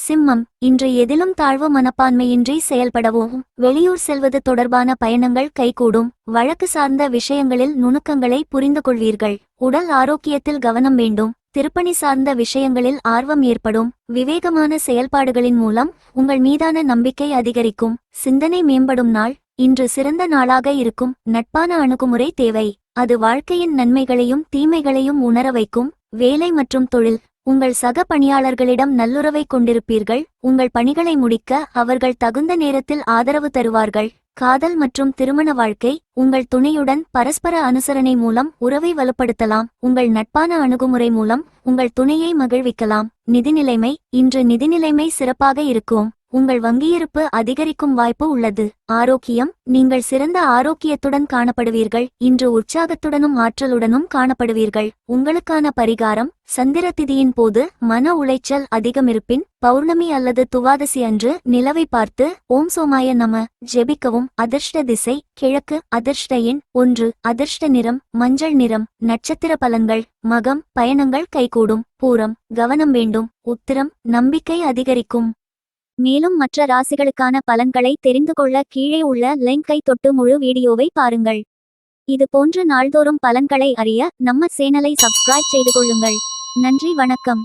சிம்மம், இன்று எதிலும் தாழ்வு மனப்பான்மையின்றி செயல்படவும். வெளியூர் செல்வது தொடர்பான பயணங்கள் கைகூடும். வழக்கு சார்ந்த விஷயங்களில் நுணுக்கங்களை புரிந்து கொள்வீர்கள். உடல் ஆரோக்கியத்தில் கவனம் வேண்டும். திருப்பணி சார்ந்த விஷயங்களில் ஆர்வம் ஏற்படும். விவேகமான செயல்பாடுகளின் மூலம் உங்கள் மீதான நம்பிக்கை அதிகரிக்கும். சிந்தனை மேம்படும் நாள். இன்று சிறந்த நாளாக இருக்கும். நட்பான அணுகுமுறை தேவை. அது வாழ்க்கையின் நன்மைகளையும் தீமைகளையும் உணர வைக்கும். வேலை மற்றும் தொழில். உங்கள் சக பணியாளர்களிடம் நல்லுறவை கொண்டிருப்பீர்கள். உங்கள் பணிகளை முடிக்க அவர்கள் தகுந்த நேரத்தில் ஆதரவு தருவார்கள். காதல் மற்றும் திருமண வாழ்க்கை. உங்கள் துணையுடன் பரஸ்பர அனுசரணை மூலம் உறவை வலுப்படுத்தலாம். உங்கள் நட்பான அணுகுமுறை மூலம் உங்கள் துணையை மகிழ்விக்கலாம். நிதிநிலைமை. இன்று நிதிநிலைமை சிறப்பாக இருக்கும். உங்கள் வங்கியிருப்பு அதிகரிக்கும் வாய்ப்பு உள்ளது. ஆரோக்கியம். நீங்கள் சிறந்த ஆரோக்கியத்துடன் காணப்படுவீர்கள். இன்று உற்சாகத்துடனும் ஆற்றலுடனும் காணப்படுவீர்கள். உங்களுக்கான பரிகாரம். சந்திர திதியின் போது மன உளைச்சல் அதிகமிருப்பின் பௌர்ணமி அல்லது துவாதசி அன்று நிலவை பார்த்து ஓம் சோமாய நம ஜெபிக்கவும். அதிர்ஷ்ட திசை கிழக்கு. அதிர்ஷ்ட எண் 1. அதிர்ஷ்ட நிறம் மஞ்சள் நிறம். நட்சத்திர பலன்கள். மகம், பயணங்கள் கைகூடும். பூரம், கவனம் வேண்டும். உத்திரம், நம்பிக்கை அதிகரிக்கும். மேலும் மற்ற ராசிகளுக்கான பலன்களை தெரிந்து கொள்ள கீழே உள்ள லிங்கை தொட்டு முழு வீடியோவை பாருங்கள். இது போன்று நாள்தோறும் பலன்களை அறிய நம்ம சேனலை சப்ஸ்கிரைப் செய்து கொள்ளுங்கள். நன்றி, வணக்கம்.